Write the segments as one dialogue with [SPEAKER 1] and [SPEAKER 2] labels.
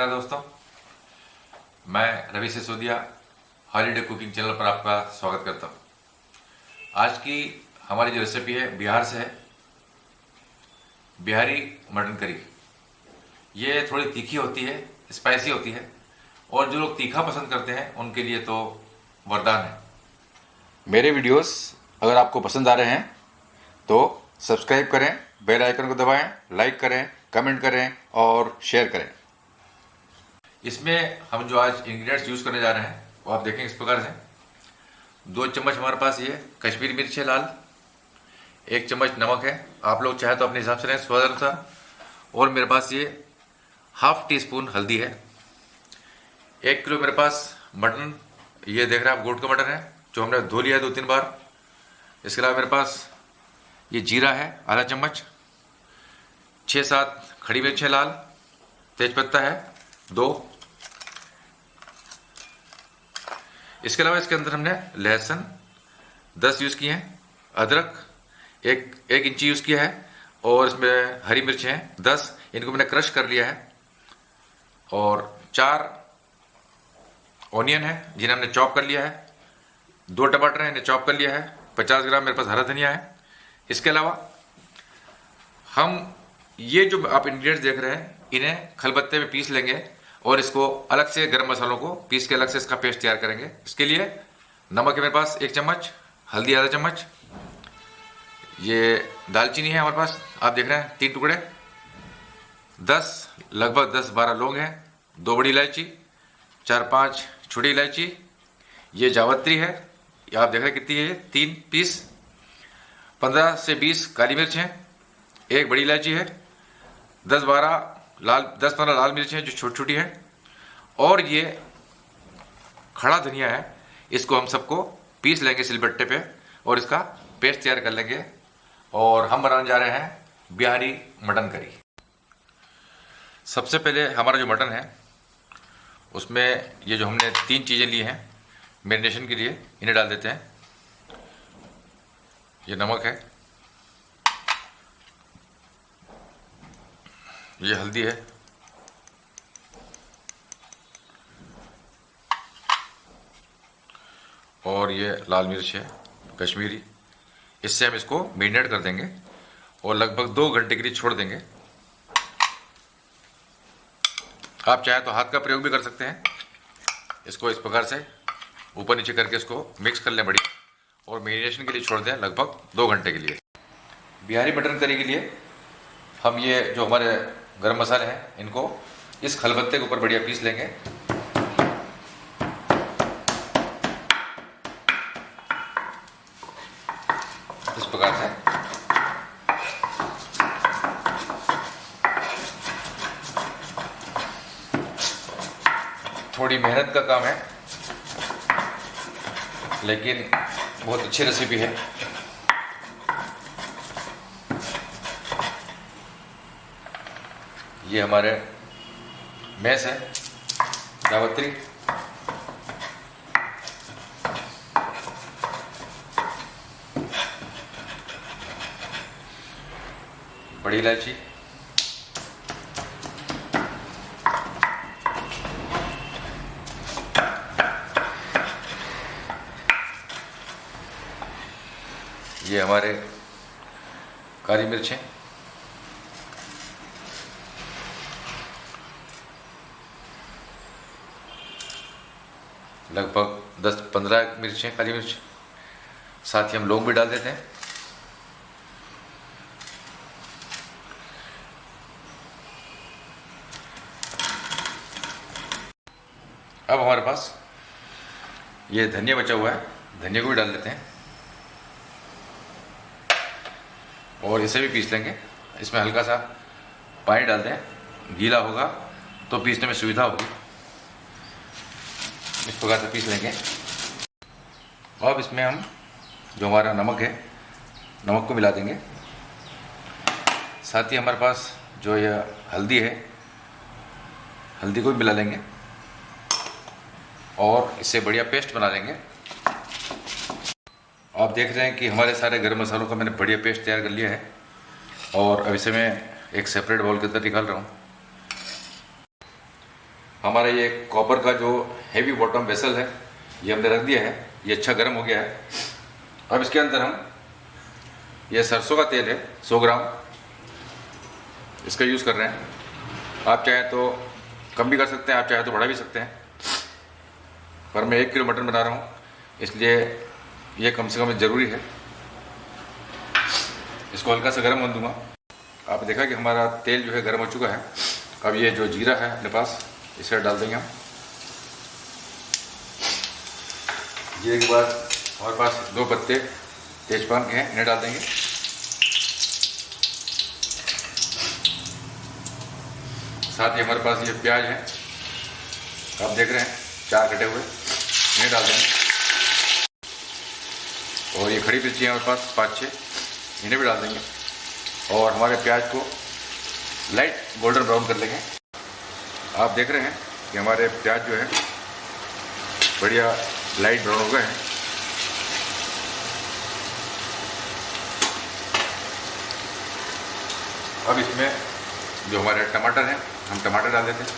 [SPEAKER 1] नमस्कार दोस्तों, मैं Ravi Sisodia holiday cooking channel पर आपका स्वागत करता हूँ। आज की हमारी जो रेसिपी है बिहार से है, बिहारी मटन करी। ये थोड़ी तीखी होती है, स्पाइसी होती है और जो लोग तीखा पसंद करते हैं उनके लिए तो वरदान है। मेरे वीडियोस अगर आपको पसंद आ रहे हैं तो सब्सक्राइब करें, बेल आइकन को दबाएं, लाइक करें, कमेंट करें और शेयर करें। इसमें हम जो आज इंग्रेडिएंट्स यूज करने जा रहे हैं वो आप देखें इस प्रकार से। 2 चम्मच हमारे पास ये कश्मीरी मिर्च है लाल, 1 चम्मच नमक है, आप लोग चाहे तो अपने हिसाब से लें स्वाद अनुसार, और मेरे पास ये ½ टीस्पून हल्दी है। 1 किलो मेरे पास मटन, ये देख रहे हैं आप, गोट का मटन है जो हमने धो लिया है 2-3 बार। इसके अलावा मेरे पास ये जीरा है ½ चम्मच, 6-7 खड़ी मिर्च है लाल, तेजपत्ता है 2। इसके अलावा इसके अंदर हमने लहसुन 10 यूज़ किए हैं, अदरक एक इंची यूज़ किया है, और इसमें हरी मिर्च हैं 10, इनको मैंने क्रश कर लिया है, और 4 ऑनियन है जिन्हें हमने चॉप कर लिया है, 2 टमाटर हैं इन्हें चॉप कर लिया है, 50 ग्राम मेरे पास हरा धनिया है। इसके अलावा हम ये जो आप इंग्रेडिएंट्स देख रहे हैं इन्हें खलबत्ते में पीस लेंगे और इसको अलग से गरम मसालों को पीस के अलग से इसका पेस्ट तैयार करेंगे। इसके लिए नमक है मेरे पास 1 चम्मच, हल्दी ½ चम्मच, ये दालचीनी है हमारे पास, आप देख रहे हैं 3 टुकड़े, लगभग 10-12 लौंग हैं, 2 बड़ी इलायची, 4-5 छोटी इलायची, ये जावित्री है, ये आप देख रहे हैं कितनी है, 3 पीस, 15 से 20 काली मिर्च हैं, 1 बड़ी इलायची है, 10-15 लाल मिर्च हैं जो छोटी छोटी है, और ये खड़ा धनिया है। इसको हम सबको पीस लेंगे सिलबट्टे पे और इसका पेस्ट तैयार कर लेंगे, और हम बनाने जा रहे हैं बिहारी मटन करी। सबसे पहले हमारा जो मटन है उसमें ये जो हमने 3 चीज़ें ली हैं मैरिनेशन के लिए, इन्हें डाल देते हैं। ये नमक है, ये हल्दी है, और ये लाल मिर्च है कश्मीरी। इससे हम इसको मैरिनेट कर देंगे और लगभग 2 घंटे के लिए छोड़ देंगे। आप चाहे तो हाथ का प्रयोग भी कर सकते हैं। इसको इस प्रकार से ऊपर नीचे करके इसको मिक्स कर लें बढ़िया, और मैरिनेशन के लिए छोड़ दें लगभग 2 घंटे के लिए। बिहारी मटन करी के लिए हम ये जो हमारे गरम मसाले हैं इनको इस खलबत्ते के ऊपर बढ़िया पीस लेंगे। इस प्रकार से थोड़ी मेहनत का काम है लेकिन बहुत अच्छी रेसिपी है। ये हमारे मैस है जावित्री, बड़ी इलायची, ये हमारे काली मिर्च है, लगभग 10-15 मिर्च हैं काली मिर्च, साथ ही हम लौंग भी डाल देते हैं। अब हमारे पास ये धनिया बचा हुआ है, धनिया को भी डाल देते हैं और इसे भी पीस लेंगे। इसमें हल्का सा पानी डाल दें, गीला होगा तो पीसने में सुविधा होगी। इस प्रकार से पीस लेंगे। अब इसमें हम जो हमारा नमक है, नमक को मिला देंगे। साथ ही हमारे पास जो ये हल्दी है, हल्दी को भी मिला लेंगे और इससे बढ़िया पेस्ट बना लेंगे। आप देख रहे हैं कि हमारे सारे गरम मसालों का मैंने बढ़िया पेस्ट तैयार कर लिया है, और अब इसे मैं एक सेपरेट बाउल के अंदर निकाल रहा हूँ। हमारा ये कॉपर का जो हैवी बॉटम वेसल है ये हमने रख दिया है। ये अच्छा गर्म हो गया है। अब इसके अंदर हम ये सरसों का तेल है 100 ग्राम, इसका यूज़ कर रहे हैं। आप चाहें तो कम भी कर सकते हैं, आप चाहें तो बढ़ा भी सकते हैं, पर मैं 1 किलो मटन बना रहा हूँ इसलिए ये कम से कम ज़रूरी है। इसको हल्का सा गर्म होने दूंगा। आपने देखा कि हमारा तेल जो है गर्म हो चुका है। अब ये जो जीरा है अपने पास इसे डाल देंगे हम। जीरे के बाद हमारे पास 2 पत्ते तेजपान के हैं, इन्हें डाल देंगे। साथ ही हमारे पास ये प्याज है, आप देख रहे हैं 4 कटे हुए, इन्हें डाल देंगे। और ये खड़ी मिर्ची है हमारे पास 5-6, इन्हें भी डाल देंगे। और हमारे प्याज को लाइट गोल्डन ब्राउन कर लेंगे। आप देख रहे हैं कि हमारे प्याज जो है बढ़िया लाइट ब्राउन हो गए हैं। अब इसमें जो हमारे टमाटर हैं हम टमाटर डाल देते हैं।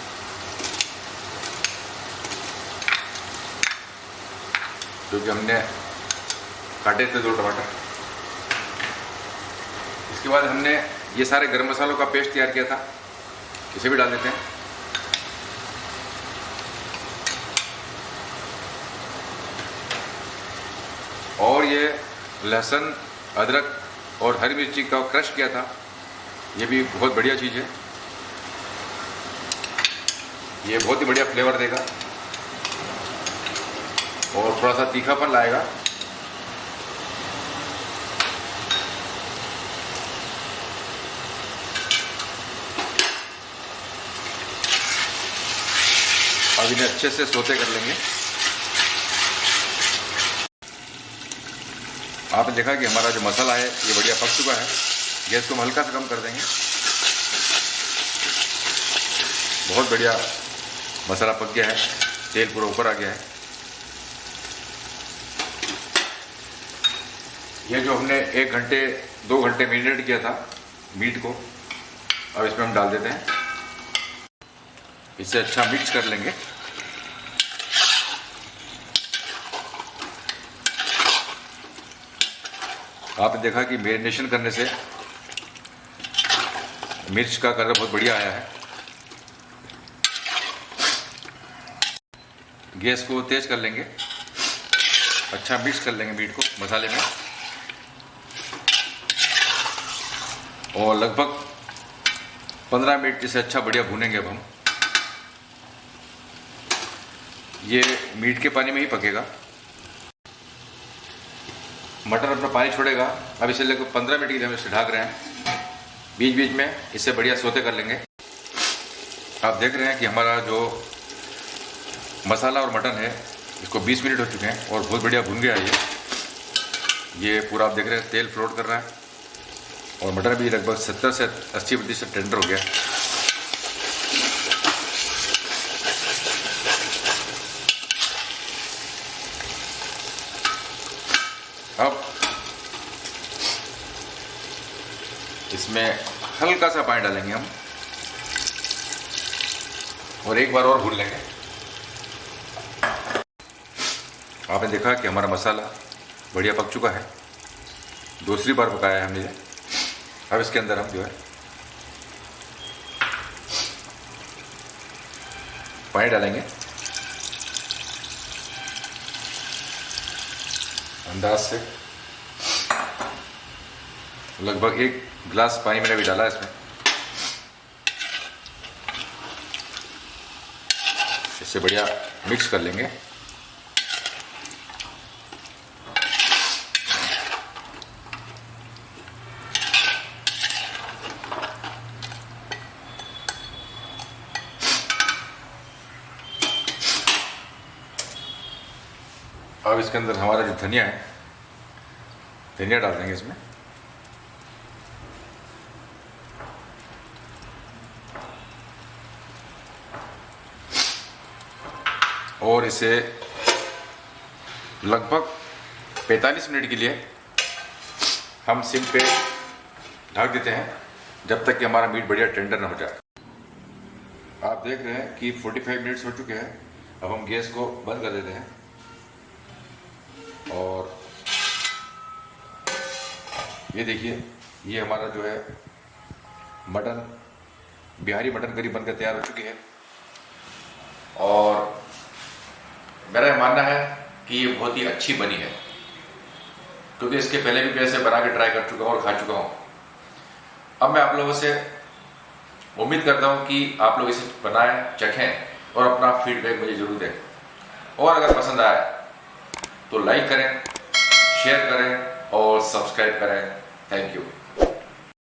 [SPEAKER 1] क्योंकि हमने काटे थे 2 टमाटर। इसके बाद हमने ये सारे गरम मसालों का पेस्ट तैयार किया था, इसे भी डाल देते हैं। और ये लहसुन, अदरक और हरी मिर्ची का क्रश किया था, ये भी बहुत बढ़िया चीज़ है। ये बहुत ही बढ़िया फ्लेवर देगा और थोड़ा सा तीखापन लाएगा। अब इन्हें अच्छे से सौते कर लेंगे। आपने देखा कि हमारा जो मसाला है ये बढ़िया पक चुका है। गैस को हम हल्का सा कम कर देंगे। बहुत बढ़िया मसाला पक गया है, तेल पूरा ऊपर आ गया है। ये जो हमने 1 घंटे 2 घंटे मैरिनेट किया था मीट को, अब इसमें हम डाल देते हैं। इसे अच्छा मिक्स कर लेंगे। आपने देखा कि मैरिनेशन करने से मिर्च का कलर बहुत बढ़िया आया है। गैस को तेज कर लेंगे, अच्छा मिक्स कर लेंगे मीट को मसाले में। और लगभग 15 मिनट इसे अच्छा बढ़िया भूनेंगे। अब हम ये मीट के पानी में ही पकेगा। मटर अपना पानी छोड़ेगा। अब इसे लगभग 15 मिनट के लिए हम इसे ढक रहे हैं। बीच बीच में इसे बढ़िया सौते कर लेंगे। आप देख रहे हैं कि हमारा जो मसाला और मटन है इसको 20 मिनट हो चुके हैं और बहुत बढ़िया भुन गया है। ये पूरा आप देख रहे हैं तेल फ्लोट कर रहा है और मटन भी लगभग 70 से 80% टेंडर हो गया। अब इसमें हल्का सा पानी डालेंगे हम और एक बार और भून लेंगे। आपने देखा कि हमारा मसाला बढ़िया पक चुका है। दूसरी बार पकाया है हमने। अब इसके अंदर हम जो है पानी डालेंगे। अंदाज से लगभग 1 गिलास पानी मैंने भी डाला है इसमें। इससे बढ़िया मिक्स कर लेंगे। अब इसके अंदर हमारा जो धनिया है, धनिया डाल देंगे इसमें। और इसे लगभग 45 मिनट के लिए हम सिम पे ढक देते हैं, जब तक कि हमारा मीट बढ़िया टेंडर ना हो जाए। आप देख रहे हैं कि 45 मिनट्स हो चुके हैं। अब हम गैस को बंद कर देते हैं और ये देखिए, ये हमारा जो है मटन, बिहारी मटन करी बनकर तैयार हो चुकी है। और मेरा ये मानना है कि ये बहुत ही अच्छी बनी है, क्योंकि इसके पहले भी मैं इसे बना के ट्राई कर चुका हूँ और खा चुका हूँ। अब मैं आप लोगों से उम्मीद करता हूँ कि आप लोग इसे बनाएं, चखें और अपना फीडबैक मुझे जरूर दें। और अगर पसंद आए तो लाइक करें, शेयर करें और सब्सक्राइब करें। Thank you.